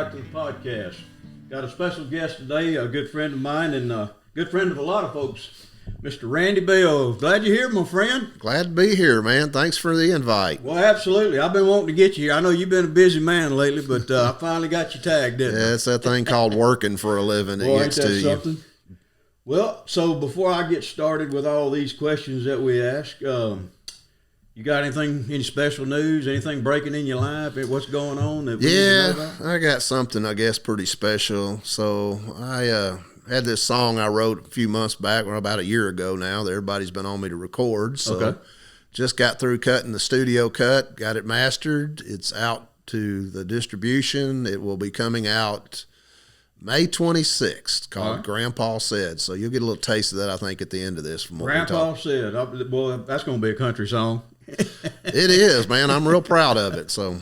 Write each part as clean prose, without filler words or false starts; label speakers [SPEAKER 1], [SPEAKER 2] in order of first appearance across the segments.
[SPEAKER 1] back to the podcast. Got a special guest today, a good friend of mine and a good friend of a lot of folks, Mr. Randy Beal. Glad you're here, my friend.
[SPEAKER 2] Glad to be here, man. Thanks for the invite.
[SPEAKER 1] Well, absolutely. I've been wanting to get you here. I know you've been a busy man lately, but I finally got you tagged, didn't I?
[SPEAKER 2] Yeah, it's that thing called working for a living that
[SPEAKER 1] Boy,
[SPEAKER 2] gets
[SPEAKER 1] ain't
[SPEAKER 2] to
[SPEAKER 1] that
[SPEAKER 2] you.
[SPEAKER 1] something? Well, so before I get started with all these questions that we ask, you got any special news, anything breaking in your life? What's going on that we need to know about?
[SPEAKER 2] I got something, I guess, pretty special. So I had this song I wrote a few months back, or about a year ago now, that everybody's been on me to record. So
[SPEAKER 1] Okay.
[SPEAKER 2] just got through cutting the studio cut, got it mastered. It's out to the distribution. It will be coming out May 26th, called
[SPEAKER 1] All right.
[SPEAKER 2] Grandpa Said. So you'll get a little taste of that, I think, at the end of this. From what we
[SPEAKER 1] Grandpa
[SPEAKER 2] talked.
[SPEAKER 1] said, boy, that's going to be a country song.
[SPEAKER 2] It is, man. I'm real proud of it. So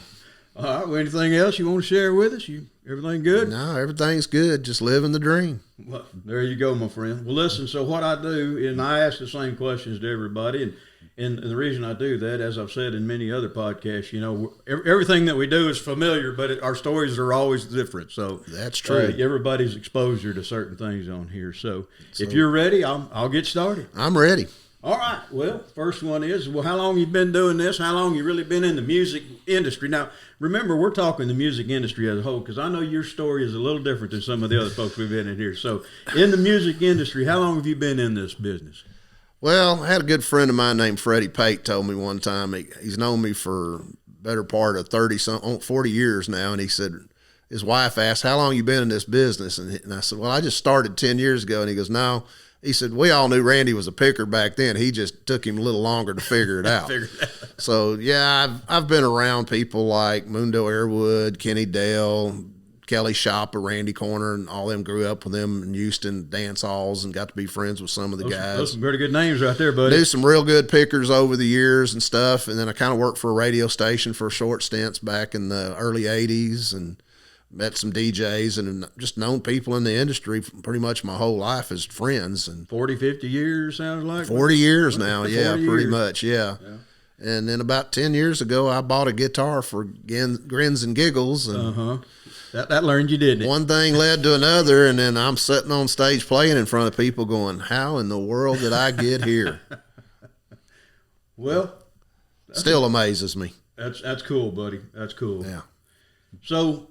[SPEAKER 1] All right. Well, anything else you want to share with us? Everything good?
[SPEAKER 2] no, everything's good. Just living the dream.
[SPEAKER 1] Well, there you go, my friend. Well, listen, so what I do, and I ask the same questions to everybody, and the reason I do that, as I've said in many other podcasts, everything that we do is familiar, but our stories are always different. So
[SPEAKER 2] That's true.
[SPEAKER 1] Everybody's exposure to certain things on here. So if you're ready, I'll get started.
[SPEAKER 2] I'm ready.
[SPEAKER 1] All right. Well, first one is, how long you been doing this? How long you really been in the music industry? Now, remember, we're talking the music industry as a whole, because I know your story is a little different than some of the other folks we've been in here. So in the music industry, how long have you been in this business?
[SPEAKER 2] Well, I had a good friend of mine named Freddie Pate told me one time, he's known me for better part of 40 years now, and he said, his wife asked, how long you been in this business? And I said, well, I just started 10 years ago. And he goes, no. He said, we all knew Randy was a picker back then. He just took him a little longer to figure it out. So, yeah, I've been around people like Mundo Airwood, Kenny Dale, Kelly Shopper, Randy Corner, and all them. Grew up with them in Houston dance halls and got to be friends with some of the guys.
[SPEAKER 1] Those some pretty good names right there, buddy.
[SPEAKER 2] Knew some real good pickers over the years and stuff. And then I kind of worked for a radio station for short stints back in the early 80s and met some DJs and just known people in the industry pretty much my whole life as friends. And
[SPEAKER 1] 40, 50 years, sounds like?
[SPEAKER 2] 40 years now,
[SPEAKER 1] 40
[SPEAKER 2] yeah, pretty
[SPEAKER 1] years.
[SPEAKER 2] much, yeah. And then about 10 years ago, I bought a guitar for grins and giggles. And
[SPEAKER 1] That learned you, didn't it?
[SPEAKER 2] one thing led to another, and then I'm sitting on stage playing in front of people going, how in the world did I get here?
[SPEAKER 1] Well,
[SPEAKER 2] Still amazes me.
[SPEAKER 1] that's cool, buddy. That's cool.
[SPEAKER 2] Yeah.
[SPEAKER 1] So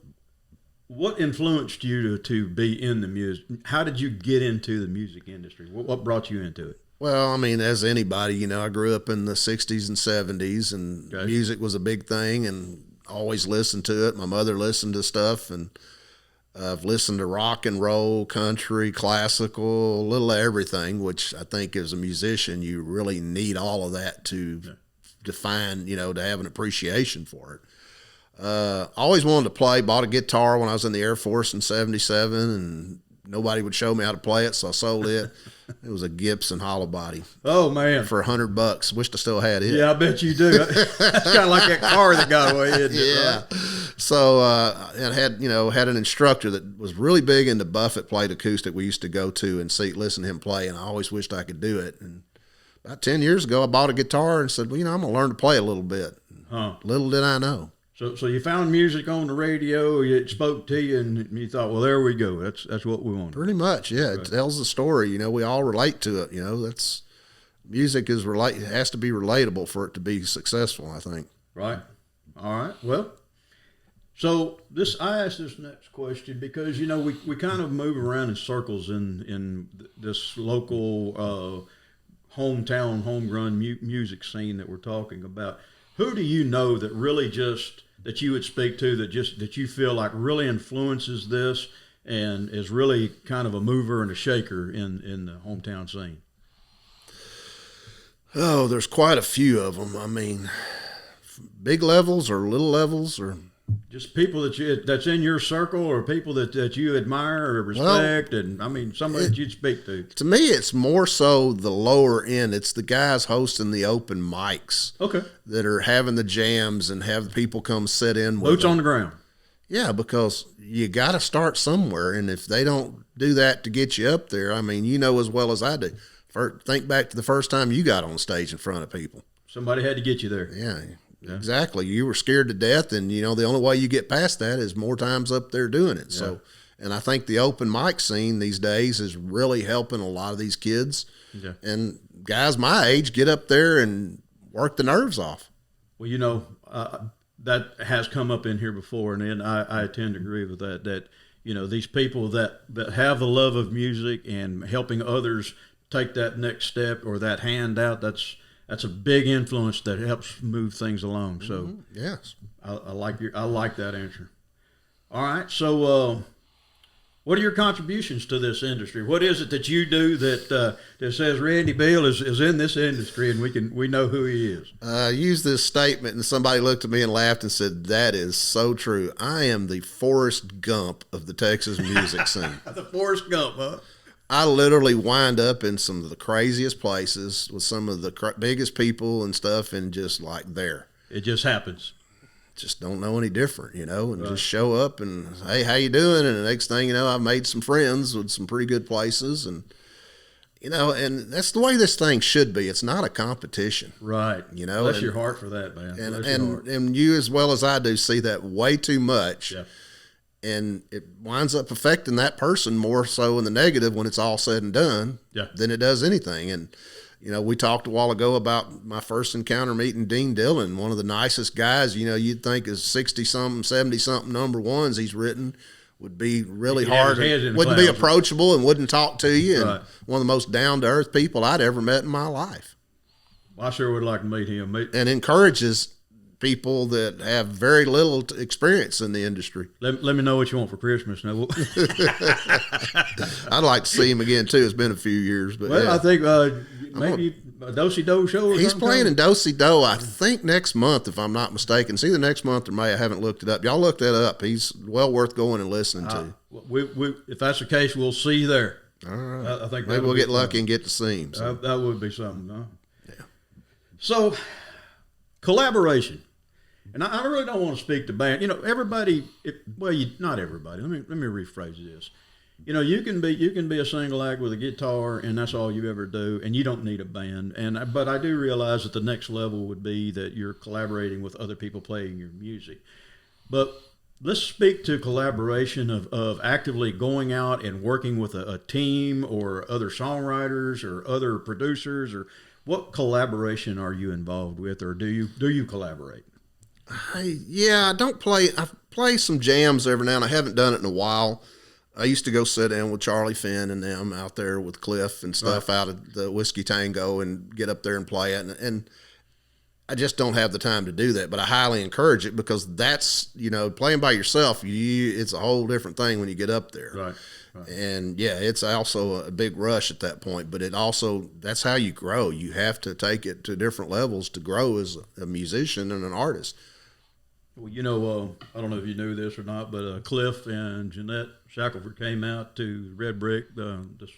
[SPEAKER 1] what influenced you to be in the music? How did you get into the music industry? What brought you into it?
[SPEAKER 2] Well, I mean, as anybody, I grew up in the 60s and 70s, and
[SPEAKER 1] Okay.
[SPEAKER 2] music was a big thing, and always listened to it. My mother listened to stuff, and I've listened to rock and roll, country, classical, a little of everything, which I think as a musician, you really need all of that to define, to have an appreciation for it. Always wanted to play, bought a guitar when I was in the Air Force in 77, and nobody would show me how to play it, so I sold it. It was a Gibson hollow body
[SPEAKER 1] Oh, man.
[SPEAKER 2] for $100. Wished I still had it.
[SPEAKER 1] Yeah, I bet you do. That's kind of like that car that got away, isn't it?
[SPEAKER 2] Yeah.
[SPEAKER 1] Right?
[SPEAKER 2] So and had an instructor that was really big into Buffett played acoustic. We used to go to and listen to him play, and I always wished I could do it. And about 10 years ago, I bought a guitar and said, well, I'm going to learn to play a little bit.
[SPEAKER 1] Huh.
[SPEAKER 2] Little did I know.
[SPEAKER 1] So you found music on the radio, it spoke to you, and you thought, well, there we go. That's what we want.
[SPEAKER 2] Pretty much, yeah. It tells the story. We all relate to it. That's music has to be relatable for it to be successful, I think.
[SPEAKER 1] Right. All right. Well, so I asked this next question because, we kind of move around in circles in this local hometown, homegrown music scene that we're talking about. Who do you know that really that you would speak to that you feel like really influences this and is really kind of a mover and a shaker in the hometown scene?
[SPEAKER 2] Oh, there's quite a few of them. I mean, big levels or little levels or
[SPEAKER 1] Just people that's in your circle or people that you admire or respect, and I mean somebody that you'd speak to.
[SPEAKER 2] To me, it's more so the lower end. It's the guys hosting the open mics.
[SPEAKER 1] Okay.
[SPEAKER 2] That are having the jams and have the people come sit in with
[SPEAKER 1] Boots
[SPEAKER 2] them.
[SPEAKER 1] on the ground.
[SPEAKER 2] Yeah, because you got to start somewhere, and if they don't do that to get you up there, I mean, as well as I do. Think back to the first time you got on stage in front of people.
[SPEAKER 1] Somebody had to get you there.
[SPEAKER 2] Yeah, exactly. You were scared to death, and you know the only way you get past that is more times up there doing it. Yeah. So, and I think the open mic scene these days is really helping a lot of these kids, and guys my age get up there and work the nerves off.
[SPEAKER 1] Well, you know, that has come up in here before, and I tend to agree with that. That you know, these people that have the love of music and helping others take that next step or that hand out, that's a big influence that helps move things along. So
[SPEAKER 2] yes,
[SPEAKER 1] I like that answer. All right, so what are your contributions to this industry? What is it that you do that says Randy Beal is in this industry and we know who he is?
[SPEAKER 2] I used this statement and somebody looked at me and laughed and said, "That is so true. I am the Forrest Gump of the Texas music scene."
[SPEAKER 1] The Forrest Gump, huh?
[SPEAKER 2] I literally wind up in some of the craziest places with some of the biggest people and stuff, and just like there.
[SPEAKER 1] It just happens.
[SPEAKER 2] Just don't know any different, you know, and just show up and, hey, how you doing? And the next thing you know, I've made some friends with some pretty good places, and, you know, and that's the way this thing should be. It's not a competition.
[SPEAKER 1] Right.
[SPEAKER 2] You know.
[SPEAKER 1] Bless your heart for that, man.
[SPEAKER 2] And you, as well as I do, see that way too much.
[SPEAKER 1] Yeah.
[SPEAKER 2] And it winds up affecting that person more so in the negative when it's all said and done than it does anything. And, you know, we talked a while ago about my first encounter meeting Dean Dillon, one of the nicest guys, you know, you'd think is 60-something, 70-something number ones he's written would be really hard, wouldn't be approachable and wouldn't talk to you. And one of the most down-to-earth people I'd ever met in my life.
[SPEAKER 1] Well, I sure would like to meet him.
[SPEAKER 2] And encourages people that have very little experience in the industry.
[SPEAKER 1] Let me know what you want for Christmas. Now,
[SPEAKER 2] I'd like to see him again too. It's been a few years, but
[SPEAKER 1] I think maybe a Do-Si-Do show.
[SPEAKER 2] He's playing in Do-Si-Do, I think next month, if I'm not mistaken. It's either next month or May. I haven't looked it up. Y'all look that up. He's well worth going and listening to.
[SPEAKER 1] If that's the case, we'll see you there.
[SPEAKER 2] All right.
[SPEAKER 1] I think
[SPEAKER 2] maybe we'll get lucky and get to see him. So.
[SPEAKER 1] That would be something, huh? Yeah. So, collaboration. And I really don't want to speak to band. You know, everybody. Not everybody. Let me rephrase this. You know, you can be a single act with a guitar, and that's all you ever do, and you don't need a band. But I do realize that the next level would be that you're collaborating with other people playing your music. But let's speak to collaboration of actively going out and working with a team or other songwriters or other producers, or what collaboration are you involved with, or do you collaborate?
[SPEAKER 2] I don't play. I play some jams every now and I haven't done it in a while. I used to go sit down with Charlie Finn and them out there with Cliff and stuff out at the Whiskey Tango and get up there and play it. And I just don't have the time to do that, but I highly encourage it because that's, you know, playing by yourself, it's a whole different thing when you get up there.
[SPEAKER 1] Right.
[SPEAKER 2] And it's also a big rush at that point, but that's how you grow. You have to take it to different levels to grow as a musician and an artist.
[SPEAKER 1] Well, you know, I don't know if you knew this or not, but Cliff and Jeanette Shackelford came out to Red Brick just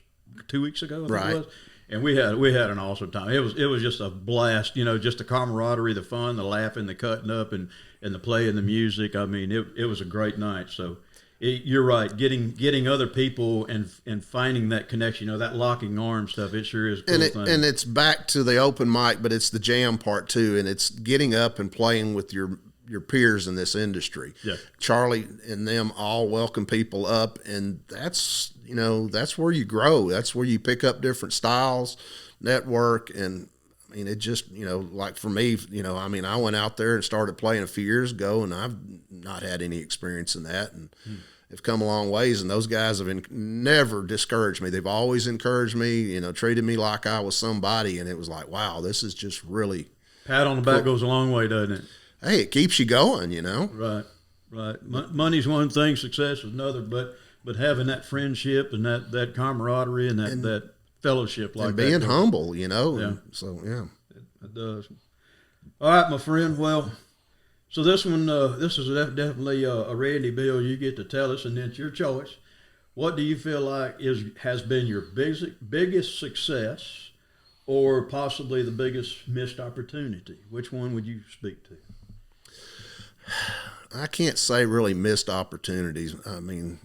[SPEAKER 1] 2 weeks ago, I think it was, and we had an awesome time. It was just a blast, you know, just the camaraderie, the fun, the laughing, the cutting up, and the playing the music. I mean, it was a great night. So you're right, getting other people and finding that connection, you know, that locking arm stuff. It sure is a cool thing.
[SPEAKER 2] And it's back to the open mic, but it's the jam part too, and it's getting up and playing with your peers in this industry. Yeah. Charlie and them all welcome people up, and that's where you grow. That's where you pick up different styles, network, and I mean, it just, you know, like for me, you know, I mean, I went out there and started playing a few years ago, and I've not had any experience in that, and have come a long ways, and those guys have never discouraged me. They've always encouraged me, you know, treated me like I was somebody, and it was like, wow, this is just really
[SPEAKER 1] pat on the back goes a long way, doesn't it?
[SPEAKER 2] Hey, it keeps you going, you know.
[SPEAKER 1] Right. Money's one thing, success is another, but having that friendship and that camaraderie and that fellowship like that.
[SPEAKER 2] And being humble, you know.
[SPEAKER 1] Yeah.
[SPEAKER 2] It
[SPEAKER 1] does. All right, my friend. Well, so this is definitely a Randy Beal. You get to tell us, and it's your choice. What do you feel like has been your biggest success, or possibly the biggest missed opportunity? Which one would you speak to?
[SPEAKER 2] I can't say really missed opportunities. I mean,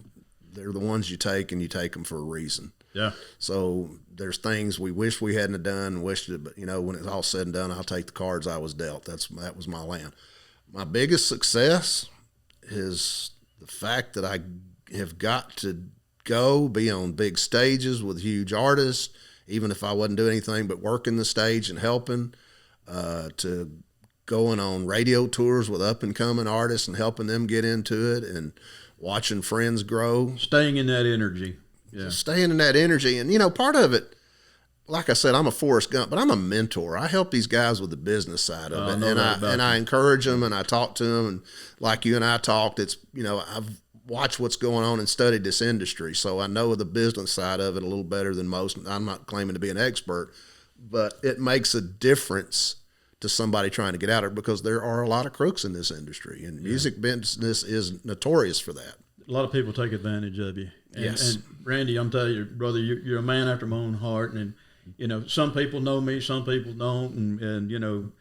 [SPEAKER 2] they're the ones you take, and you take them for a reason.
[SPEAKER 1] Yeah.
[SPEAKER 2] So there's things we wish we hadn't have done, wished it, but when it's all said and done, I'll take the cards I was dealt. That was my land. My biggest success is the fact that I have got to be on big stages with huge artists, even if I wasn't doing anything but working the stage and helping, to going on radio tours with up and coming artists and helping them get into it, and watching friends grow.
[SPEAKER 1] Staying in that energy. Yeah.
[SPEAKER 2] Staying in that energy. And, part of it, like I said, I'm a Forrest Gump, but I'm a mentor. I help these guys with the business side of it. I encourage them, and I talk to them. And like you and I talked, it's, I've watched what's going on and studied this industry. So I know the business side of it a little better than most. I'm not claiming to be an expert, but it makes a difference to somebody trying to get out of it, because there are a lot of crooks in this industry, and music business is notorious for that.
[SPEAKER 1] A lot of people take advantage of you.
[SPEAKER 2] Yes.
[SPEAKER 1] And Randy, I'm telling you, brother, you're a man after my own heart. And, some people know me, some people don't. And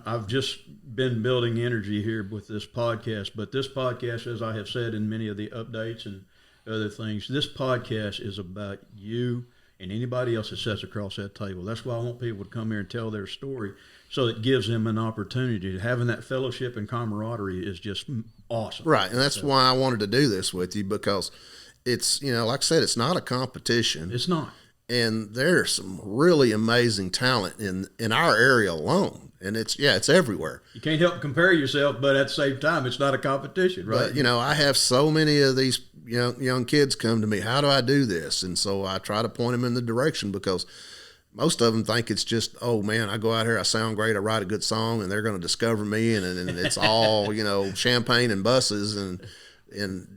[SPEAKER 1] I've just been building energy here with this podcast. But this podcast, as I have said in many of the updates and other things, this podcast is about you and anybody else that sits across that table. That's why I want people to come here and tell their story, so it gives them an opportunity. Having that fellowship and camaraderie is just awesome.
[SPEAKER 2] Right, and that's why I wanted to do this with you, because it's, like I said, it's not a competition.
[SPEAKER 1] It's not.
[SPEAKER 2] And there's some really amazing talent in our area alone. And it's everywhere.
[SPEAKER 1] You can't help compare yourself, but at the same time, it's not a competition, right?
[SPEAKER 2] But, I have so many of these young kids come to me, how do I do this? And so I try to point them in the direction, because most of them think it's just, oh man, I go out here, I sound great, I write a good song, and they're going to discover me, and it's all, champagne and buses and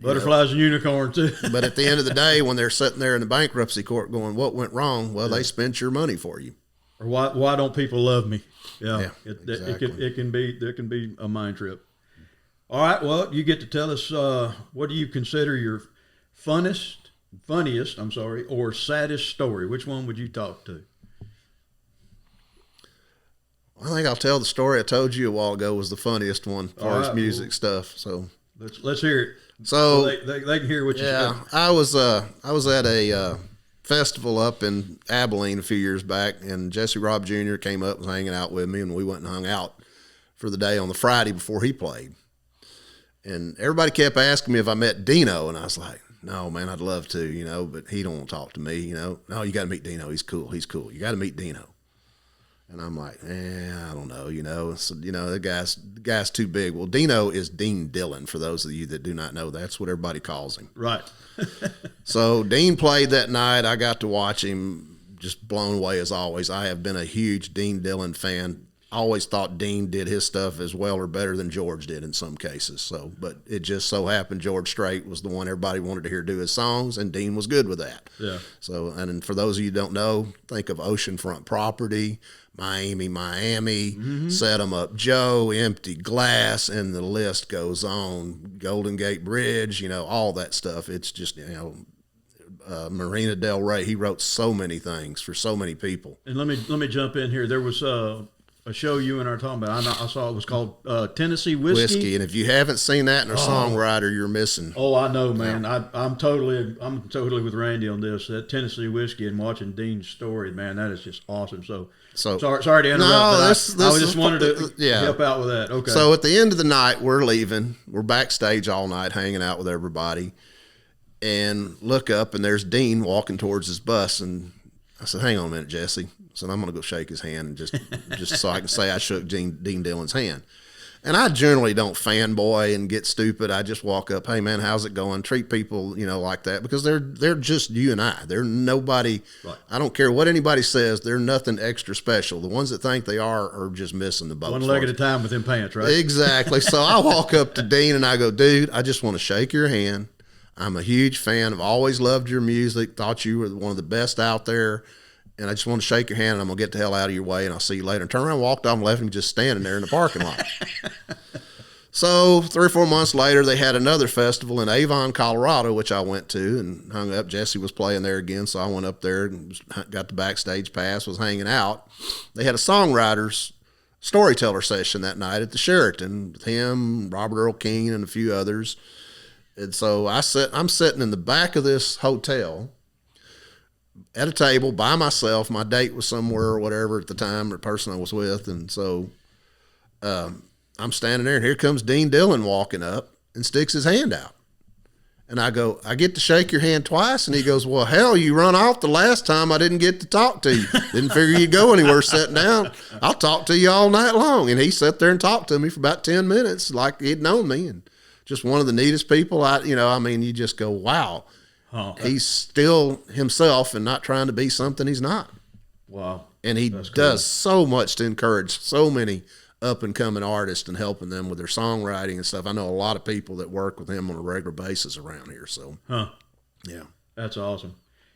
[SPEAKER 1] butterflies and unicorns too.
[SPEAKER 2] But at the end of the day, when they're sitting there in the bankruptcy court going, what went wrong? Well, they spent your money for you.
[SPEAKER 1] Or why don't people love me? Yeah,
[SPEAKER 2] exactly.
[SPEAKER 1] There can be a mind trip. All right, well, you get to tell us, what do you consider your funniest, or saddest story? Which one would you talk to?
[SPEAKER 2] I think I'll tell the story I told you a while ago was the funniest one as far as music stuff. So
[SPEAKER 1] let's hear it.
[SPEAKER 2] So
[SPEAKER 1] they can hear what you said.
[SPEAKER 2] I was at a festival up in Abilene a few years back, and Jesse Robb Jr. came up and was hanging out with me, and we went and hung out for the day on the Friday before he played. And everybody kept asking me if I met Dino, and I was like, no, man, I'd love to, but he don't want to talk to me, No, you got to meet Dino. He's cool. You got to meet Dino. And I'm like, I don't know, So, the guy's too big. Well, Dino is Dean Dillon, for those of you that do not know. That's what everybody calls him.
[SPEAKER 1] Right.
[SPEAKER 2] So Dean played that night. I got to watch him, just blown away as always. I have been a huge Dean Dillon fan. I always thought Dean did his stuff as well or better than George did in some cases. So, but it just so happened George Strait was the one everybody wanted to hear do his songs, and Dean was good with that.
[SPEAKER 1] Yeah.
[SPEAKER 2] So, and for those of you who don't know, think of Oceanfront Property, Miami, Set 'Em Up Joe, Empty Glass, and the list goes on. Golden Gate Bridge, all that stuff. It's just, Marina Del Rey. He wrote so many things for so many people.
[SPEAKER 1] And let me jump in here. There was a show you and I were talking about. I saw it was called Tennessee Whiskey.
[SPEAKER 2] And if you haven't seen that and a songwriter, you're missing.
[SPEAKER 1] Oh, I know, man. I'm totally with Randy on this. That Tennessee Whiskey, and watching Dean's story, man, that is just awesome. So sorry to interrupt.
[SPEAKER 2] No,
[SPEAKER 1] I just wanted to help out with that. Okay.
[SPEAKER 2] So at the end of the night, we're leaving. We're backstage all night, hanging out with everybody, and look up, and there's Dean walking towards his bus, and I said, "Hang on a minute, Jesse." So I'm going to go shake his hand, and just so I can say I shook Dean Dillon's hand. And I generally don't fanboy and get stupid. I just walk up, hey man, how's it going? Treat people, like that, because they're just you and I. They're nobody. Right. I don't care what anybody says. They're nothing extra special. The ones that think they are just missing the boat.
[SPEAKER 1] One leg at a time with them pants, right?
[SPEAKER 2] Exactly. So I walk up to Dean and I go, dude, I just want to shake your hand. I'm a huge fan. I've always loved your music. Thought you were one of the best out there. And I just want to shake your hand, and I'm going to get the hell out of your way, and I'll see you later. And turn around, walked off, and left him just standing there in the parking lot. So 3 or 4 months later, they had another festival in Avon, Colorado, which I went to and hung up. Jesse was playing there again, so I went up there and got the backstage pass, was hanging out. They had a songwriters storyteller session that night at the Sheraton with him, Robert Earl King, and a few others. And so I'm sitting in the back of this hotel at a table by myself. My date was somewhere or whatever at the time, or the person I was with. And so I'm standing there, and here comes Dean Dillon walking up and sticks his hand out. And I go, I get to shake your hand twice. And he goes, well, hell, you run off the last time. I didn't get to talk to you. Didn't figure you'd go anywhere sitting down. I'll talk to you all night long. And he sat there and talked to me for about 10 minutes like he'd known me. And just one of the neatest people. You just go, wow.
[SPEAKER 1] Oh,
[SPEAKER 2] he's still himself and not trying to be something he's not.
[SPEAKER 1] Wow.
[SPEAKER 2] And he does so much to encourage so many up-and-coming artists and helping them with their songwriting and stuff. I know a lot of people that work with him on a regular basis around here. So, yeah.
[SPEAKER 1] That's awesome.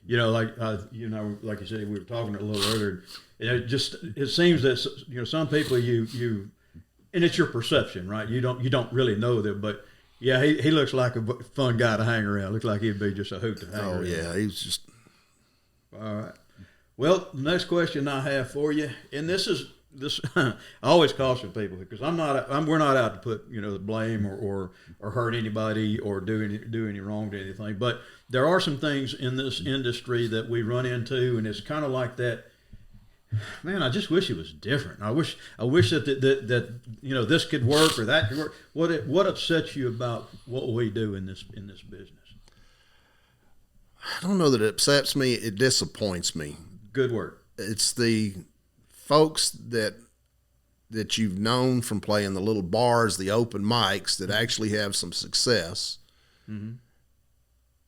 [SPEAKER 1] Like you said, we were talking a little earlier. It seems that some people you and it's your perception, right? You don't really know them, but yeah, he looks like a fun guy to hang around. Looks like he'd be just a hoot to hang around. Oh
[SPEAKER 2] yeah, he's just.
[SPEAKER 1] All right. Well, the next question I have for you, and this I always caution people because we're not out to put the blame or hurt anybody or do any wrong to anything, but there are some things in this industry that we run into, and it's kind of like that. Man, I just wish it was different. I wish that this could work or that could work. What upsets you about what we do in this business?
[SPEAKER 2] I don't know that it upsets me. It disappoints me.
[SPEAKER 1] Good word.
[SPEAKER 2] It's the folks that you've known from playing the little bars, the open mics, that actually have some success. Mm-hmm.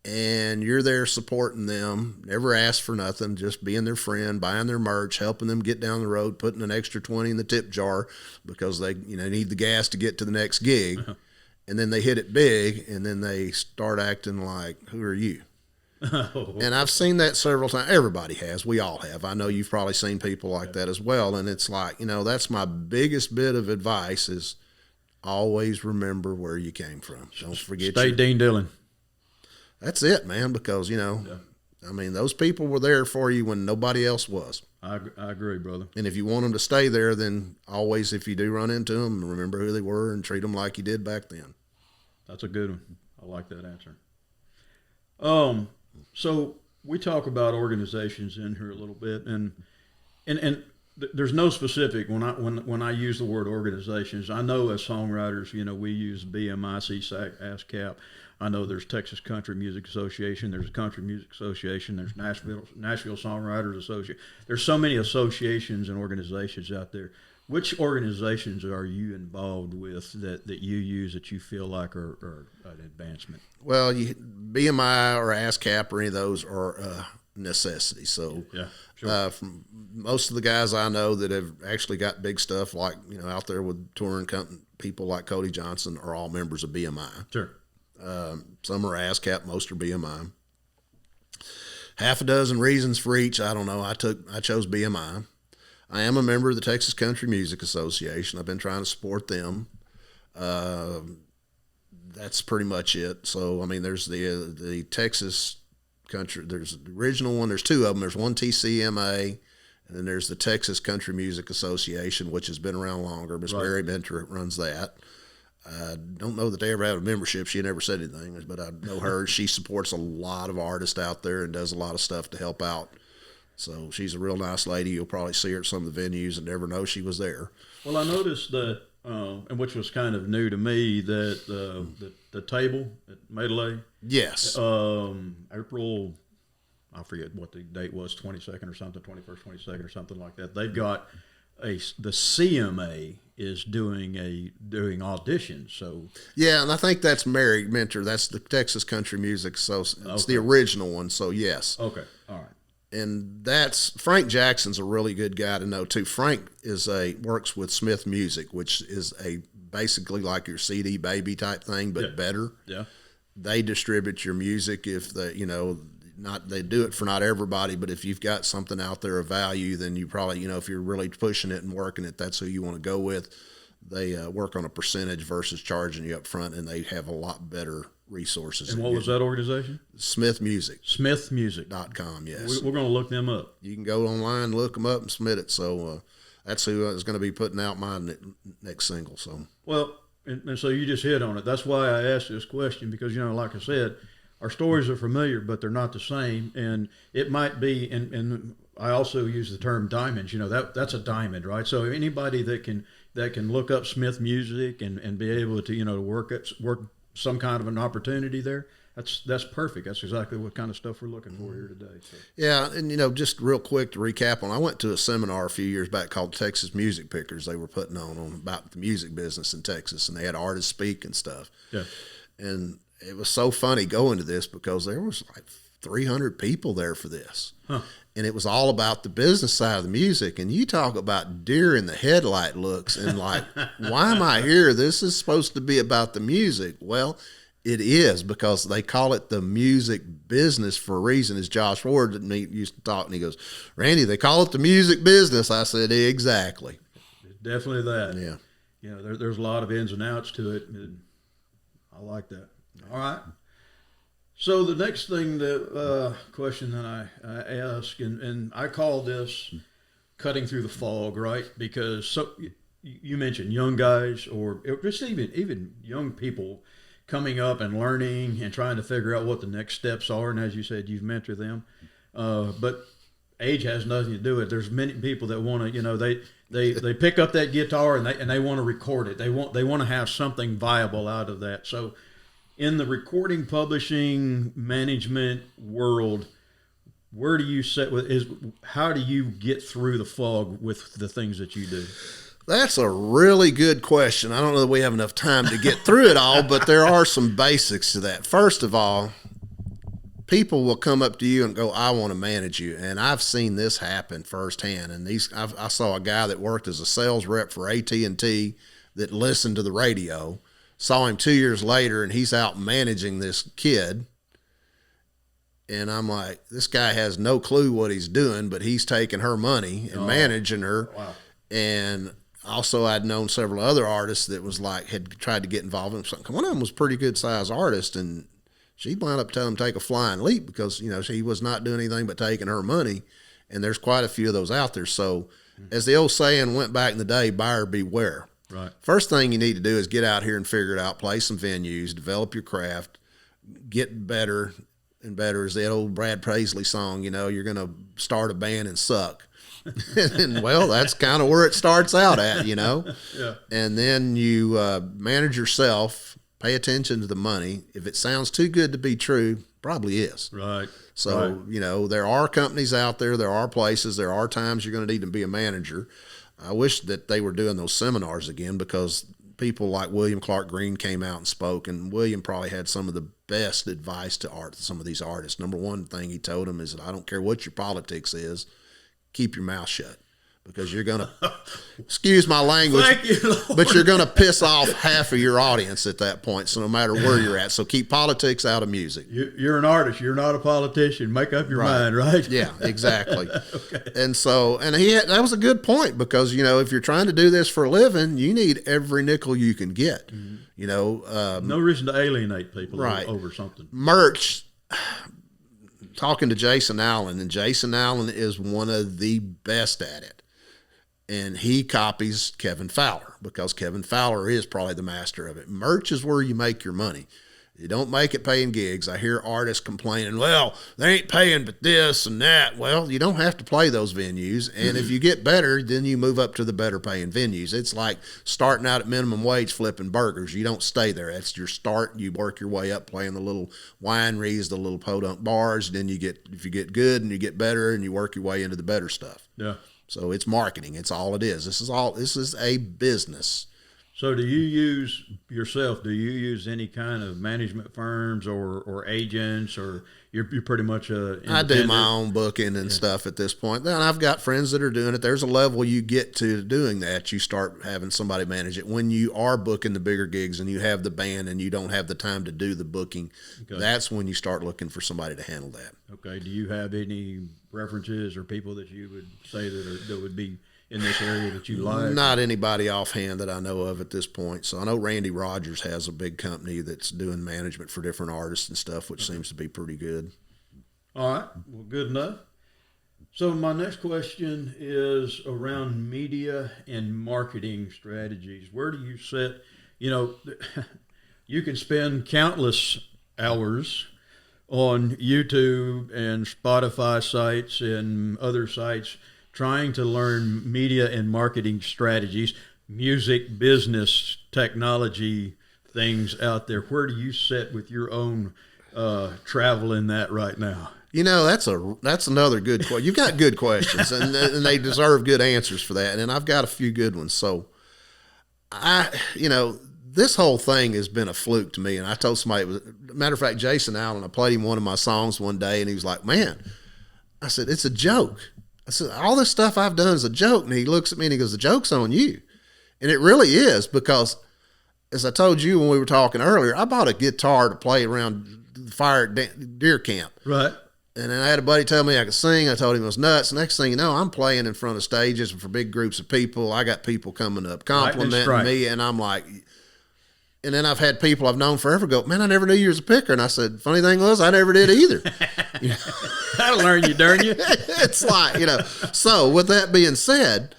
[SPEAKER 2] And you're there supporting them, never ask for nothing, just being their friend, buying their merch, helping them get down the road, putting an extra 20 in the tip jar because they need the gas to get to the next gig. Uh-huh. And then they hit it big, and then they start acting like, who are you? Oh. And I've seen that several times. Everybody has. We all have. I know you've probably seen people like that as well. And it's like, that's my biggest bit of advice is always remember where you came from. Don't forget.
[SPEAKER 1] Stay Dean Dillon.
[SPEAKER 2] That's it, man, because, those people were there for you when nobody else was.
[SPEAKER 1] I agree, brother.
[SPEAKER 2] And if you want them to stay there, then always, if you do run into them, remember who they were and treat them like you did back then.
[SPEAKER 1] That's a good one. I like that answer. So we talk about organizations in here a little bit, and there's no specific when I use the word organizations. I know as songwriters, we use BMI, CSAC, ASCAP. I know there's Texas Country Music Association. There's a Country Music Association. There's Nashville Songwriters Association. There's so many associations and organizations out there. Which organizations are you involved with that you use that you feel like are an advancement?
[SPEAKER 2] Well, BMI or ASCAP or any of those are a necessity. So,
[SPEAKER 1] yeah, sure.
[SPEAKER 2] From most of the guys I know that have actually got big stuff like out there with touring company, people like Cody Johnson are all members of BMI.
[SPEAKER 1] Sure.
[SPEAKER 2] Some are ASCAP, most are BMI. Half a dozen reasons for each. I don't know. I chose BMI. I am a member of the Texas Country Music Association. I've been trying to support them. That's pretty much it. So, there's the Texas Country. There's the original one. There's two of them. There's one TCMA, and then there's the Texas Country Music Association, which has been around longer. Miss Mary Mentor runs that. I don't know that they ever have a membership. She never said anything, but I know her. She supports a lot of artists out there and does a lot of stuff to help out. So she's a real nice lady. You'll probably see her at some of the venues and never know she was there.
[SPEAKER 1] Well, I noticed that, and which was kind of new to me, that the table at Melee.
[SPEAKER 2] Yes.
[SPEAKER 1] April, I forget what the date was, 22nd or something, 21st, 22nd or something like that. They've got the CMA is doing auditions. So
[SPEAKER 2] yeah, and I think that's Mary Mentor. That's the Texas Country Music Association. It's the original one. So yes.
[SPEAKER 1] Okay. All right.
[SPEAKER 2] And that's Frank Jackson's a really good guy to know too. Frank works with Smith Music, which is basically like your CD Baby type thing, but better.
[SPEAKER 1] Yeah.
[SPEAKER 2] They distribute your music if they do it for not everybody, but if you've got something out there of value, then you probably, if you're really pushing it and working it, that's who you want to go with. They work on a percentage versus charging you up front, and they have a lot better resources.
[SPEAKER 1] And what was that organization?
[SPEAKER 2] Smith Music.
[SPEAKER 1] SmithMusic.com,
[SPEAKER 2] yes.
[SPEAKER 1] We're going to look them up.
[SPEAKER 2] You can go online, look them up, and submit it. So that's who is going to be putting out my next single. So
[SPEAKER 1] well, and so you just hit on it. That's why I asked this question because, like I said, our stories are familiar, but they're not the same. And it might be, and I also use the term diamonds. You know, that's a diamond, right? So anybody that can look up Smith Music and be able to, you know, to work some kind of an opportunity there. That's perfect. That's exactly what kind of stuff we're looking for here today. So.
[SPEAKER 2] Yeah, and you know, just real quick to recap on, I went to a seminar a few years back called Texas Music Pickers. They were putting on about the music business in Texas, and they had artists speak and stuff.
[SPEAKER 1] Yeah.
[SPEAKER 2] And it was so funny going to this because there was like 300 people there for this.
[SPEAKER 1] Huh.
[SPEAKER 2] And it was all about the business side of the music. And you talk about deer in the headlight looks and like, why am I here? This is supposed to be about the music. Well, it is, because they call it the music business for a reason. As Josh Ward and me used to talk, and he goes, Randy, they call it the music business. I said, exactly.
[SPEAKER 1] Definitely that.
[SPEAKER 2] Yeah.
[SPEAKER 1] You know, there's a lot of ins and outs to it. And I like that. All right. So the next thing, the question that I ask, and I call this cutting through the fog, right? Because you mentioned young guys, or just even young people coming up and learning and trying to figure out what the next steps are. And as you said, you've mentored them. But age has nothing to do with it. There's many people that want to, you know, they pick up that guitar and they want to record it. They want to have something viable out of that. So in the recording, publishing, management world, where do you how do you get through the fog with the things that you do?
[SPEAKER 2] That's a really good question. I don't know that we have enough time to get through it all, but there are some basics to that. First of all, people will come up to you and go, I want to manage you. And I've seen this happen firsthand. And I saw a guy that worked as a sales rep for AT&T that listened to the radio, saw him 2 years later, and he's out managing this kid. And I'm like, this guy has no clue what he's doing, but he's taking her money and managing her.
[SPEAKER 1] Wow.
[SPEAKER 2] And also, I'd known several other artists that was like, had tried to get involved in something. One of them was a pretty good sized artist, and she wound up telling him to take a flying leap because, you know, he was not doing anything but taking her money. And there's quite a few of those out there. So as the old saying went back in the day, buyer beware.
[SPEAKER 1] Right.
[SPEAKER 2] First thing you need to do is get out here and figure it out, play some venues, develop your craft, get better and better. As the old Brad Paisley song, you know, you're going to start a band and suck. And well, that's kind of where it starts out at, you know.
[SPEAKER 1] Yeah.
[SPEAKER 2] And then you manage yourself, pay attention to the money. If it sounds too good to be true, probably is.
[SPEAKER 1] Right.
[SPEAKER 2] So,
[SPEAKER 1] right.
[SPEAKER 2] You know, there are companies out there, there are places, there are times you're going to need to be a manager. I wish that they were doing those seminars again, because people like William Clark Green came out and spoke, and William probably had some of the best advice to some of these artists. Number one thing he told them is that I don't care what your politics is, keep your mouth shut, because you're going to, excuse my language,
[SPEAKER 1] Thank you, Lord.
[SPEAKER 2] but you're going to piss off half of your audience at that point. So no matter where you're at, so keep politics out of music.
[SPEAKER 1] You're an artist. You're not a politician. Make up your mind, right?
[SPEAKER 2] Yeah, exactly.
[SPEAKER 1] Okay.
[SPEAKER 2] And so, and that was a good point, because, you know, if you're trying to do this for a living, you need every nickel you can get, you know.
[SPEAKER 1] No reason to alienate people
[SPEAKER 2] right.
[SPEAKER 1] over something.
[SPEAKER 2] Merch. Talking to Jason Allen, and Jason Allen is one of the best at it. And he copies Kevin Fowler, because Kevin Fowler is probably the master of it. Merch is where you make your money. You don't make it paying gigs. I hear artists complaining, well, they ain't paying but this and that. Well, you don't have to play those venues. And if you get better, then you move up to the better paying venues. It's like starting out at minimum wage flipping burgers. You don't stay there. That's your start. You work your way up playing the little wineries, the little podunk bars. Then if you get good and you get better, and you work your way into the better stuff.
[SPEAKER 1] Yeah.
[SPEAKER 2] So it's marketing. It's all it is. This is a business.
[SPEAKER 1] So do you use any kind of management firms or agents, or you're pretty much
[SPEAKER 2] I do my own booking and stuff at this point. Then I've got friends that are doing it. There's a level you get to doing that. You start having somebody manage it. When you are booking the bigger gigs and you have the band and you don't have the time to do the booking, that's when you start looking for somebody to handle that.
[SPEAKER 1] Okay. Do you have any references or people that you would say that would be in this area that you like?
[SPEAKER 2] Not anybody offhand that I know of at this point. So I know Randy Rogers has a big company that's doing management for different artists and stuff, which seems to be pretty good.
[SPEAKER 1] All right. Well, good enough. So my next question is around media and marketing strategies. Where do you set, you know, you can spend countless hours on YouTube and Spotify sites and other sites trying to learn media and marketing strategies, music, business, technology things out there. Where do you sit with your own travel in that right now?
[SPEAKER 2] You know, that's another good question. You've got good questions, and they deserve good answers for that. And I've got a few good ones. So, this whole thing has been a fluke to me. And I told somebody, matter of fact, Jason Allen, I played him one of my songs one day, and he was like, "Man," I said, "it's a joke." I said, "All this stuff I've done is a joke." And he looks at me and he goes, "The joke's on you." And it really is, because as I told you when we were talking earlier, I bought a guitar to play around the fire at deer camp.
[SPEAKER 1] Right.
[SPEAKER 2] And then I had a buddy tell me I could sing. I told him it was nuts. Next thing you know, I'm playing in front of stages for big groups of people. I got people coming up complimenting me, and I'm like, and then I've had people I've known forever go, "Man, I never knew you was a picker." And I said, funny thing was, I never did either.
[SPEAKER 1] That'll learn you, darn you.
[SPEAKER 2] It's like, so with that being said,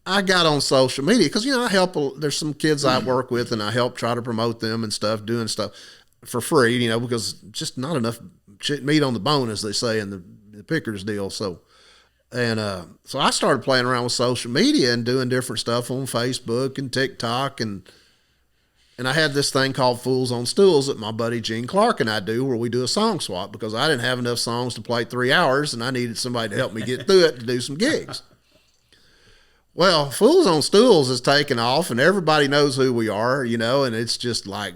[SPEAKER 2] I got on social media because, I help, there's some kids I work with, and I help try to promote them and stuff, doing stuff for free, because just not enough meat on the bone, as they say in the pickers deal. So I started playing around with social media and doing different stuff on Facebook and TikTok, and I had this thing called Fools on Stools that my buddy Gene Clark and I do, where we do a song swap, because I didn't have enough songs to play 3 hours, and I needed somebody to help me get through it to do some gigs. Well, Fools on Stools is taking off, and everybody knows who we are, and it's just like,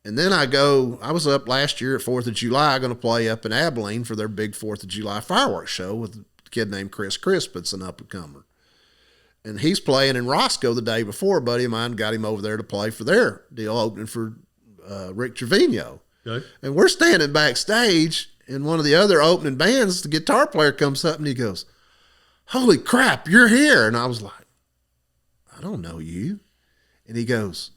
[SPEAKER 2] and then I was up last year at 4th of July going to play up in Abilene for their big 4th of July fireworks show with a kid named Chris Crisp. It's an up-and-comer. And he's playing in Roscoe the day before. A buddy of mine got him over there to play for their deal, opening for Rick Trevino.
[SPEAKER 1] Okay.
[SPEAKER 2] And we're standing backstage, and one of the other opening bands, the guitar player comes up and he goes, "Holy crap, you're here." And I was like, "I don't know you." And he goes,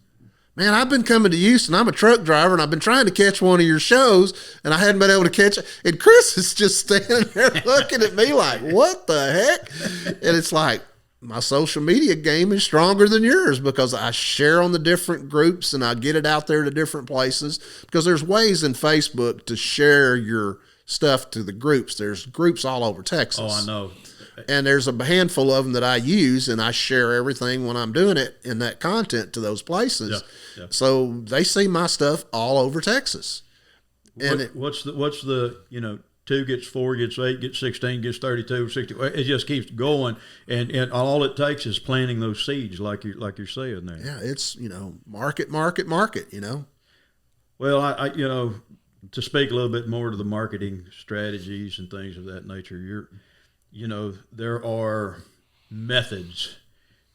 [SPEAKER 2] "Man, I've been coming to Houston. I'm a truck driver, and I've been trying to catch one of your shows, and I hadn't been able to catch it." And Chris is just standing there looking at me like, "What the heck?" And it's like, my social media game is stronger than yours, because I share on the different groups and I get it out there to different places, because there's ways in Facebook to share your stuff to the groups. There's groups all over Texas.
[SPEAKER 1] Oh, I know.
[SPEAKER 2] And there's a handful of them that I use, and I share everything when I'm doing it in that content to those places.
[SPEAKER 1] Yeah.
[SPEAKER 2] So they see my stuff all over Texas. And
[SPEAKER 1] what's the 2 gets 4 gets 8 gets 16 gets 32 60? It just keeps going, and all it takes is planting those seeds, like you're saying there.
[SPEAKER 2] Yeah, it's market.
[SPEAKER 1] Well, I to speak a little bit more to the marketing strategies and things of that nature, there are methods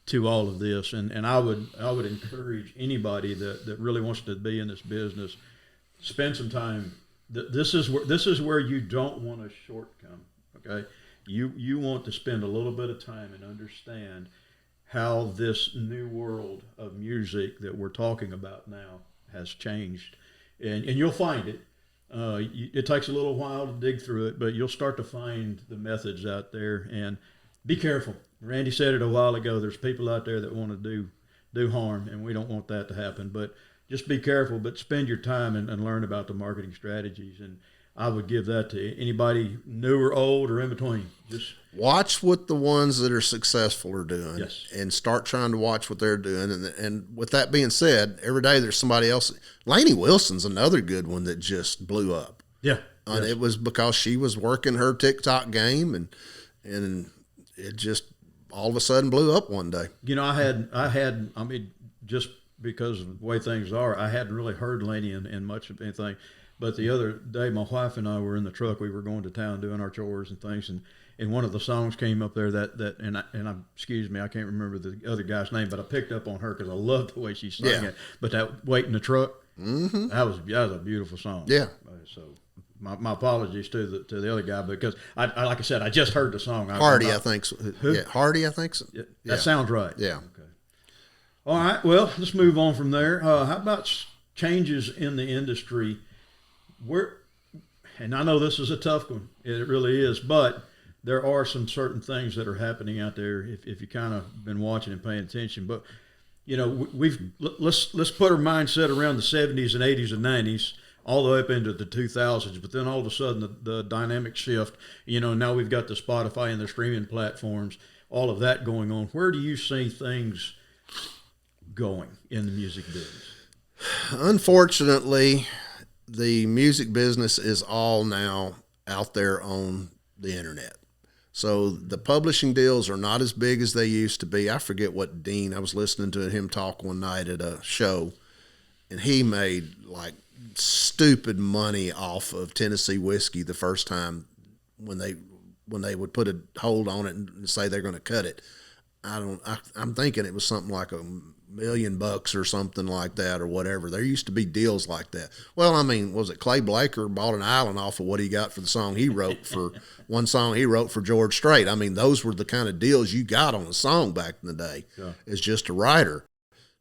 [SPEAKER 1] to all of this, and I would encourage anybody that really wants to be in this business, spend some time. This is where you don't want a shortcome. Okay, you want to spend a little bit of time and understand how this new world of music that we're talking about now has changed, and you'll find it. It takes a little while to dig through it, but you'll start to find the methods out there. And be careful. Randy said it a while ago. There's people out there that want to do harm, and we don't want that to happen. But just be careful, but spend your time and learn about the marketing strategies. And I would give that to anybody new or old or in between. Just
[SPEAKER 2] watch what the ones that are successful are doing.
[SPEAKER 1] Yes.
[SPEAKER 2] And start trying to watch what they're doing. And with that being said, every day there's somebody else. Lainey Wilson's another good one that just blew up.
[SPEAKER 1] Yeah.
[SPEAKER 2] And it was because she was working her TikTok game, and it just all of a sudden blew up one day.
[SPEAKER 1] I mean, just because of the way things are, I hadn't really heard Lainey in much of anything. But the other day, my wife and I were in the truck. We were going to town doing our chores and things, and one of the songs came up there excuse me, I can't remember the other guy's name, but I picked up on her because I loved the way she sang it. But that "Wait in the Truck," that was a beautiful song.
[SPEAKER 2] Yeah.
[SPEAKER 1] So my apologies to the other guy, because I like I said, I just heard the song.
[SPEAKER 2] Hardy, I think so.
[SPEAKER 1] Who?
[SPEAKER 2] Yeah, Hardy, I think so.
[SPEAKER 1] Yeah, that sounds right.
[SPEAKER 2] Yeah.
[SPEAKER 1] Okay. All right. Well, let's move on from there. How about changes in the industry? And I know this is a tough one. It really is, but there are some certain things that are happening out there if you kind of been watching and paying attention. But let's put our mindset around the 70s and 80s and 90s. all the way up into the 2000s. But then all of a sudden, the dynamic shift. Now we've got the Spotify and the streaming platforms, all of that going on. Where do you see things going in the music business?
[SPEAKER 2] Unfortunately, the music business is all now out there on the internet. So the publishing deals are not as big as they used to be. I forget what Dean, I was listening to him talk one night at a show, and he made like stupid money off of Tennessee whiskey the first time when they would put a hold on it and say they're going to cut it. I'm thinking it was something like $1 million or something like that or whatever. There used to be deals like that. Well, I mean, was it Clay Blaker bought an island off of what he got for the song he wrote for one song he wrote for George Strait? I mean, those were the kind of deals you got on a song back in the day as just a writer.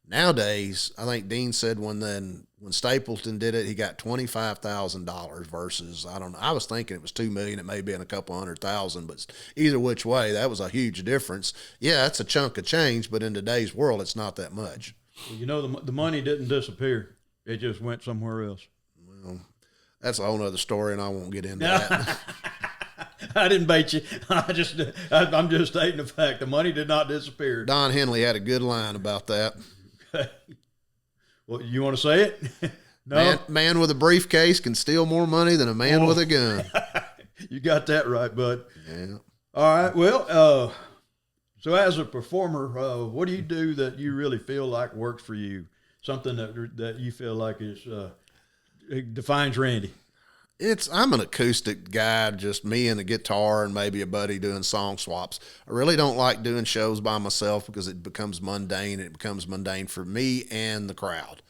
[SPEAKER 2] Nowadays, I think Dean said when Stapleton did it, he got $25,000 versus, I don't know, I was thinking it was $2 million. It may be in a couple $100,000, but either which way, that was a huge difference. Yeah, that's a chunk of change, but in today's world, it's not that much.
[SPEAKER 1] Well, the money didn't disappear. It just went somewhere else.
[SPEAKER 2] Well, that's a whole other story, and I won't get into that.
[SPEAKER 1] I didn't bait you. I'm just stating the fact. The money did not disappear.
[SPEAKER 2] Don Henley had a good line about that.
[SPEAKER 1] Well, you want to say it? No.
[SPEAKER 2] Man with a briefcase can steal more money than a man with a gun.
[SPEAKER 1] You got that right, bud.
[SPEAKER 2] Yeah.
[SPEAKER 1] All right. Well, so as a performer, what do you do that you really feel like works for you? Something that you feel like it defines Randy.
[SPEAKER 2] I'm an acoustic guy, just me and a guitar and maybe a buddy doing song swaps. I really don't like doing shows by myself because it becomes mundane. It becomes mundane for me and the crowd.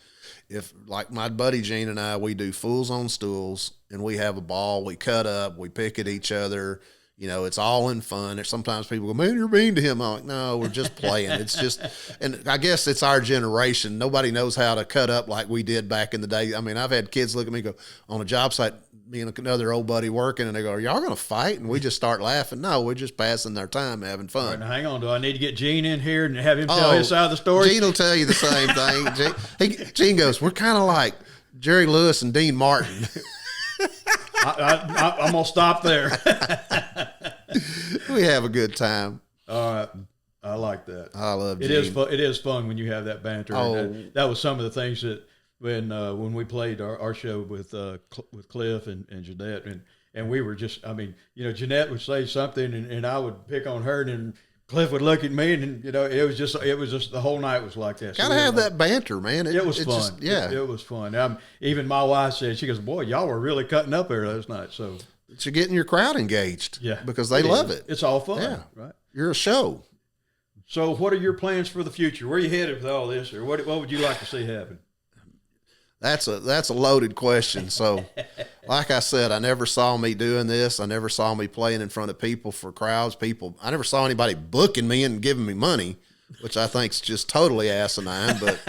[SPEAKER 2] If, like my buddy Gene and I, we do Fools on Stools and we have a ball, we cut up, we pick at each other. It's all in fun. Sometimes people go, man, you're mean to him. I'm like, no, we're just playing. It's just, and I guess it's our generation. Nobody knows how to cut up like we did back in the day. I mean, I've had kids look at me and go, on a job site, me and another old buddy working, and they go, are y'all going to fight? And we just start laughing. No, we're just passing their time, having fun.
[SPEAKER 1] All right, now hang on. Do I need to get Gene in here and have him tell his side of the story?
[SPEAKER 2] Gene will tell you the same thing. Gene goes, we're kind of like Jerry Lewis and Dean Martin.
[SPEAKER 1] I'm going to stop there.
[SPEAKER 2] We have a good time.
[SPEAKER 1] All right. I like that.
[SPEAKER 2] I love
[SPEAKER 1] it.
[SPEAKER 2] Gene.
[SPEAKER 1] It is fun when you have that banter.
[SPEAKER 2] Oh.
[SPEAKER 1] That was some of the things that when we played our show with Cliff and Jeanette, and we were just, I mean, Jeanette would say something and I would pick on her, and then Cliff would look at me, and it was just the whole night was like that.
[SPEAKER 2] Gotta have that banter, man.
[SPEAKER 1] It was fun.
[SPEAKER 2] Just, yeah,
[SPEAKER 1] it was fun. Even my wife said, she goes, boy, y'all were really cutting up there last night. So
[SPEAKER 2] you're getting your crowd engaged, because they love it.
[SPEAKER 1] It's all fun, right?
[SPEAKER 2] You're a show.
[SPEAKER 1] So, what are your plans for the future? Where are you headed with all this, or what would you like to see happen?
[SPEAKER 2] That's a loaded question. So, like I said, I never saw me doing this. I never saw me playing in front of people for crowds. I never saw anybody booking me and giving me money, which I think is just totally asinine. But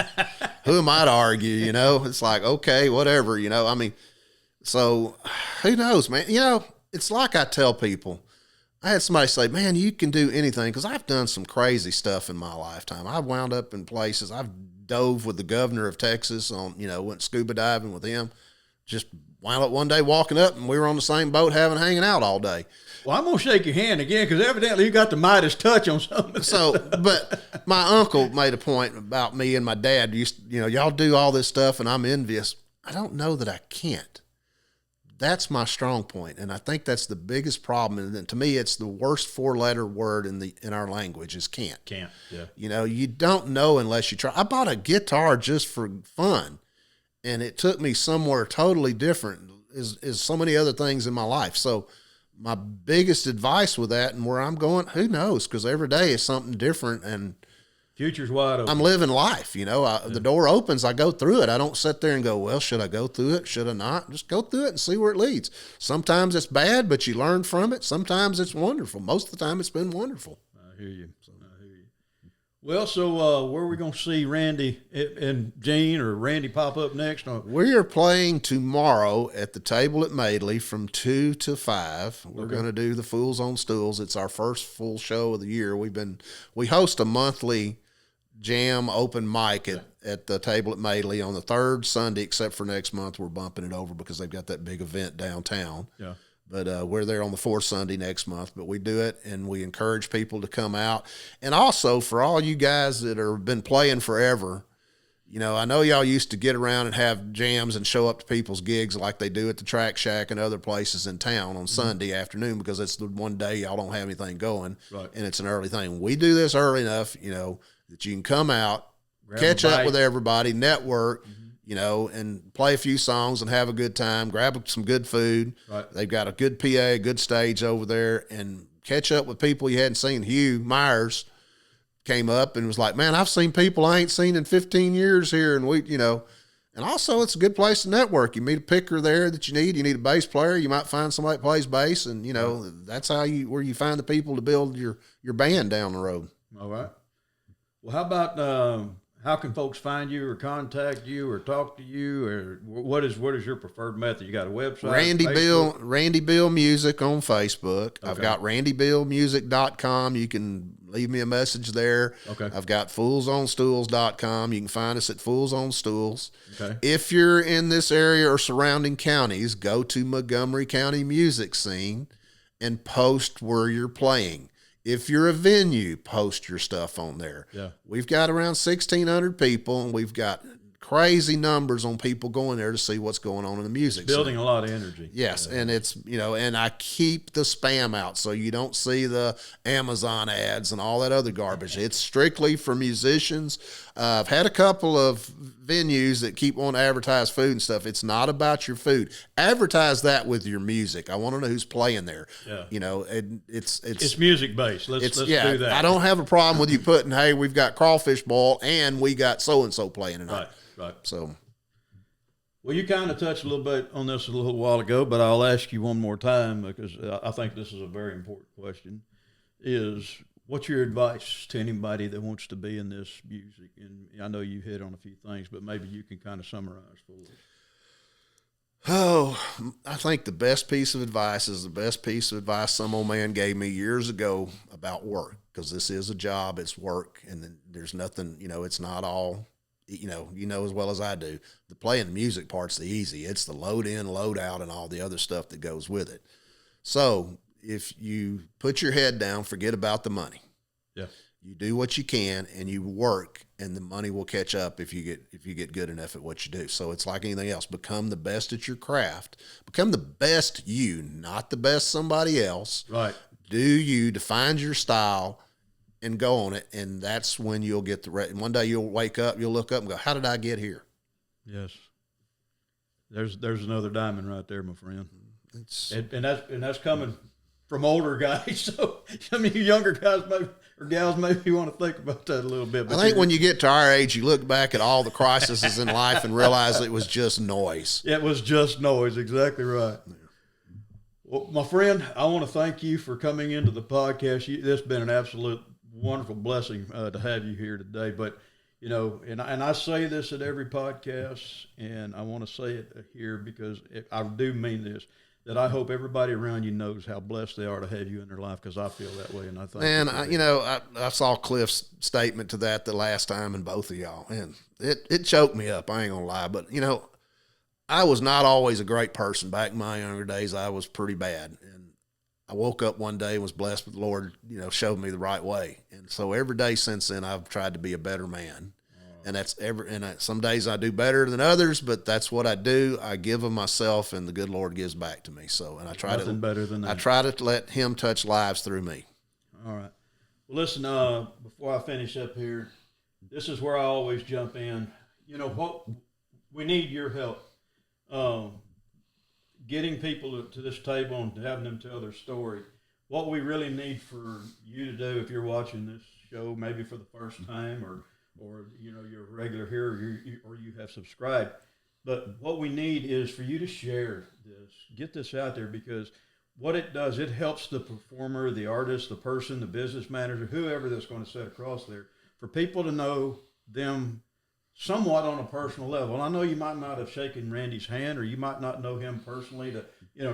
[SPEAKER 2] who am I to argue? It's like, okay, whatever. I mean, so who knows, man? It's like I tell people. I had somebody say, man, you can do anything, because I've done some crazy stuff in my lifetime. I've wound up in places. I've dove with the governor of Texas went scuba diving with him. Just wound up one day walking up, and we were on the same boat hanging out all day.
[SPEAKER 1] Well, I'm going to shake your hand again, because evidently you got the Midas touch on something.
[SPEAKER 2] So, but my uncle made a point about me and my dad. Y'all do all this stuff, and I'm envious. I don't know that I can't. That's my strong point, and I think that's the biggest problem. And to me, it's the worst 4-letter word in our language is can't.
[SPEAKER 1] Can't, yeah.
[SPEAKER 2] You don't know unless you try. I bought a guitar just for fun, and it took me somewhere totally different as so many other things in my life. So my biggest advice with that and where I'm going, who knows? Because every day is something different, and
[SPEAKER 1] future's wide open.
[SPEAKER 2] I'm living life, The door opens, I go through it. I don't sit there and go, well, should I go through it? Should I not? Just go through it and see where it leads. Sometimes it's bad, but you learn from it. Sometimes it's wonderful. Most of the time it's been wonderful.
[SPEAKER 1] I hear you. Well, so where are we going to see Randy and Gene or Randy pop up next?
[SPEAKER 2] We are playing tomorrow at the Table at Madeley from 2 to 5. We're going to do the Fools on Stools. It's our first full show of the year. We host a monthly jam open mic at the table at Madeley on the third Sunday, except for next month. We're bumping it over because they've got that big event downtown.
[SPEAKER 1] Yeah.
[SPEAKER 2] But we're there on the fourth Sunday next month. But we do it, and we encourage people to come out. And also, for all you guys that have been playing forever, you know, I know y'all used to get around and have jams and show up to people's gigs like they do at the Track Shack and other places in town on Sunday afternoon, because it's the one day y'all don't have anything going, and it's an early thing. We do this early enough, you know, that you can come out, catch up with everybody, network, you know, and play a few songs and have a good time, grab some good food. They've got a good PA, a good stage over there, and catch up with people you hadn't seen. Hugh Myers came up and was like, man, I've seen people I ain't seen in 15 years here. And we, you know, and also it's a good place to network. You meet a picker there that you need a bass player. You might find somebody that plays bass, and, you know, that's where you find the people to build your band down the road.
[SPEAKER 1] All right. Well, how about, how can folks find you or contact you or talk to you, or what is your preferred method? You got a website?
[SPEAKER 2] Randy Beal Music on Facebook. Okay. I've got randybealmusic.com. You can leave me a message there.
[SPEAKER 1] Okay.
[SPEAKER 2] I've got foolsonstools.com. You can find us at Fools on Stools.
[SPEAKER 1] Okay.
[SPEAKER 2] If you're in this area or surrounding counties, go to Montgomery County Music Scene and post where you're playing. If you're a venue, post your stuff on there.
[SPEAKER 1] Yeah.
[SPEAKER 2] We've got around 1,600 people, and we've got crazy numbers on people going there to see what's going on in the music
[SPEAKER 1] scene. Building a lot of energy.
[SPEAKER 2] Yes, and it's, you know, and I keep the spam out so you don't see the Amazon ads and all that other garbage. It's strictly for musicians. I've had a couple of venues that keep wanting to advertise food and stuff. It's not about your food. Advertise that with your music. I want to know who's playing there.
[SPEAKER 1] Yeah.
[SPEAKER 2] You know, and it's
[SPEAKER 1] music based. Let's do that.
[SPEAKER 2] I don't have a problem with you putting, hey, we've got crawfish boil and we got so and so playing tonight.
[SPEAKER 1] Right.
[SPEAKER 2] So,
[SPEAKER 1] well, you kind of touched a little bit on this a little while ago, but I'll ask you one more time because I think this is a very important question. Is what's your advice to anybody that wants to be in this music? And I know you hit on a few things, but maybe you can kind of summarize for us.
[SPEAKER 2] Oh, I think the best piece of advice is the best piece of advice some old man gave me years ago about work, because this is a job, it's work, and then there's nothing, you know, it's not all, you know as well as I do, the playing the music part's the easy. It's the load in, load out, and all the other stuff that goes with it. So if you put your head down, forget about the money.
[SPEAKER 1] Yeah.
[SPEAKER 2] You do what you can and you work, and the money will catch up if you get good enough at what you do. So it's like anything else. Become the best at your craft. Become the best you, not the best somebody else.
[SPEAKER 1] Right.
[SPEAKER 2] Do you, define your style, and go on it, and that's when you'll get the rest. One day you'll wake up, you'll look up and go, how did I get here?
[SPEAKER 1] Yes. There's another diamond right there, my friend. And that's coming from older guys. So I mean, younger guys or gals maybe want to think about that a little bit. But
[SPEAKER 2] I think when you get to our age, you look back at all the crises in life and realize it was just noise.
[SPEAKER 1] It was just noise. Exactly right. Yeah. Well, my friend, I want to thank you for coming into the podcast. This has been an absolute wonderful blessing to have you here today. But, you know, and I say this at every podcast, and I want to say it here because I do mean this, that I hope everybody around you knows how blessed they are to have you in their life, because I feel that way. And I think, man,
[SPEAKER 2] I saw Cliff's statement to that the last time, and both of y'all, and it choked me up. I ain't gonna lie, but you know, I was not always a great person. Back in my younger days, I was pretty bad. And I woke up one day and was blessed with the Lord, you know, showed me the right way. And so every day since then, I've tried to be a better man. And some days I do better than others, but that's what I do. I give of myself, and the good Lord gives back to me. So, and I try
[SPEAKER 1] better than that.
[SPEAKER 2] I try to let Him touch lives through me.
[SPEAKER 1] All right. Well, listen, before I finish up here, this is where I always jump in. You know, what we need your help. Getting people to this table and having them tell their story. What we really need for you to do, if you're watching this show maybe for the first time, or you know, you're a regular here, or you have subscribed, but what we need is for you to share this, get this out there, because what it does, it helps the performer, the artist, the person, the business manager, whoever that's going to sit across there, for people to know them somewhat on a personal level. I know you might not have shaken Randy's hand, or you might not know him personally to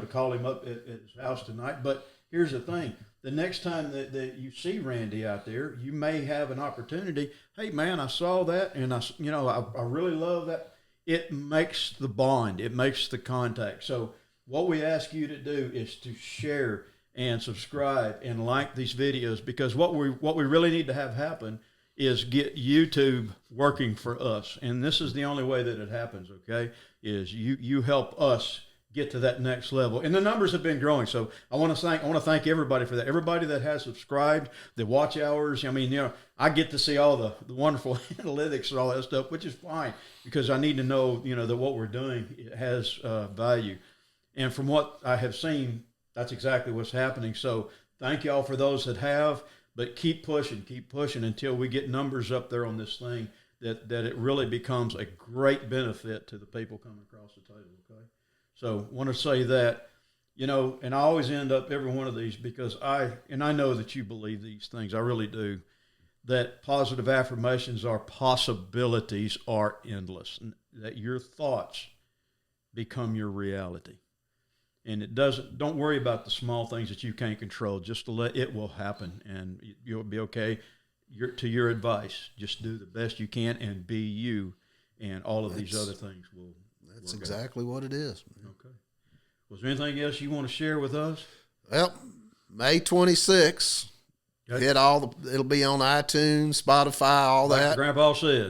[SPEAKER 1] call him up at his house tonight. But here's the thing. the next time that you see Randy out there, you may have an opportunity. Hey, man, I saw that, and I really love that. It makes the bond. It makes the contact. So what we ask you to do is to share and subscribe and like these videos, because what we really need to have happen is get YouTube working for us. And this is the only way that it happens, okay, is you help us get to that next level. And the numbers have been growing. So I want to thank everybody for that. Everybody that has subscribed, the watch hours. I mean, I get to see all the wonderful analytics and all that stuff, which is fine, because I need to know, that what we're doing has value. And from what I have seen, that's exactly what's happening. So thank y'all for those that have, but keep pushing until we get numbers up there on this thing that it really becomes a great benefit to the people coming across the table, okay? So I want to say that, and I always end up every one of these, because I know that you believe these things. I really do. That positive affirmations are possibilities are endless, and that your thoughts become your reality. And don't worry about the small things that you can't control. Just it will happen, and you'll be okay. To your advice, just do the best you can and be you, and all of these other things will.
[SPEAKER 2] That's exactly what it is.
[SPEAKER 1] Okay. Was there anything else you want to share with us?
[SPEAKER 2] Well, May 26th.
[SPEAKER 1] Okay.
[SPEAKER 2] It'll be on iTunes, Spotify, all
[SPEAKER 1] like
[SPEAKER 2] that.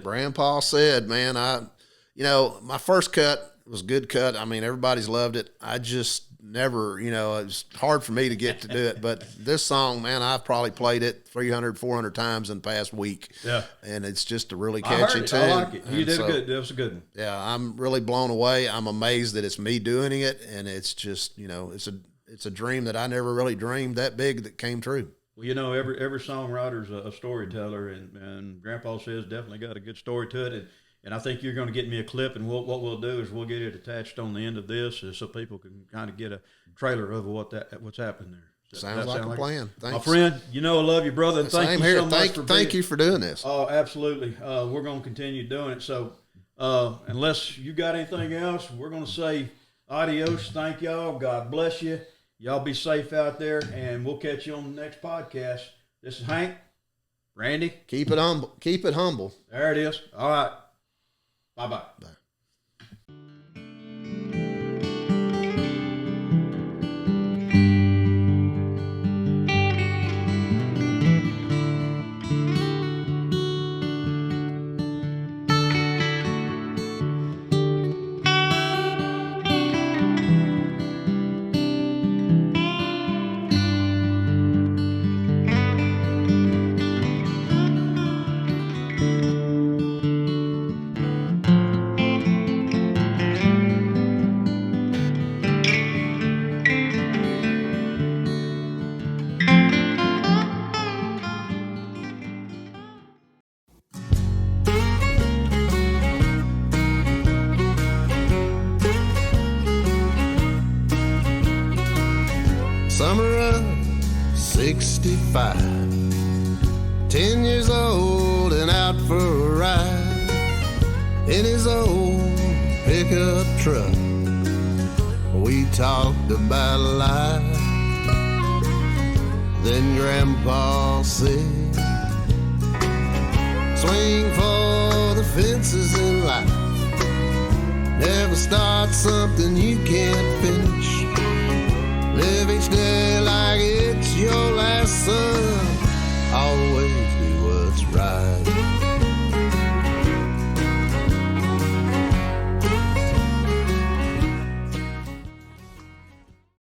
[SPEAKER 1] Grandpa said,
[SPEAKER 2] man, my first cut was a good cut. I mean, everybody's loved it. I just never, it was hard for me to get to do it. But this song, man, I've probably played it 300, 400 times in the past week.
[SPEAKER 1] Yeah.
[SPEAKER 2] And it's just a really catchy tune.
[SPEAKER 1] I like it. You did good. That was a good one.
[SPEAKER 2] Yeah, I'm really blown away. I'm amazed that it's me doing it. And it's just, it's a dream that I never really dreamed that big that came true.
[SPEAKER 1] Well, every songwriter's a storyteller, and Grandpa says definitely got a good story to it. And I think you're going to get me a clip, and what we'll do is we'll get it attached on the end of this, so people can kind of get a trailer of what's happening there.
[SPEAKER 2] Sounds like a plan. Thanks.
[SPEAKER 1] My friend, I love you, brother, and thank you so much
[SPEAKER 2] thank you for doing this.
[SPEAKER 1] Oh, absolutely. We're going to continue doing it. So unless you got anything else, we're going to say adios. Thank y'all. God bless you. Y'all be safe out there, and we'll catch you on the next podcast. This is Hank. Randy.
[SPEAKER 2] Keep it humble. Keep it humble.
[SPEAKER 1] There it is. All right. Bye-bye. Bye.
[SPEAKER 2] Summer of 65, 10 years old and out for a ride in his old pickup truck. We talked about life. Then Grandpa said, swing for the fences in life. Never start something you can't finish. Live each day like it's your last Sunday.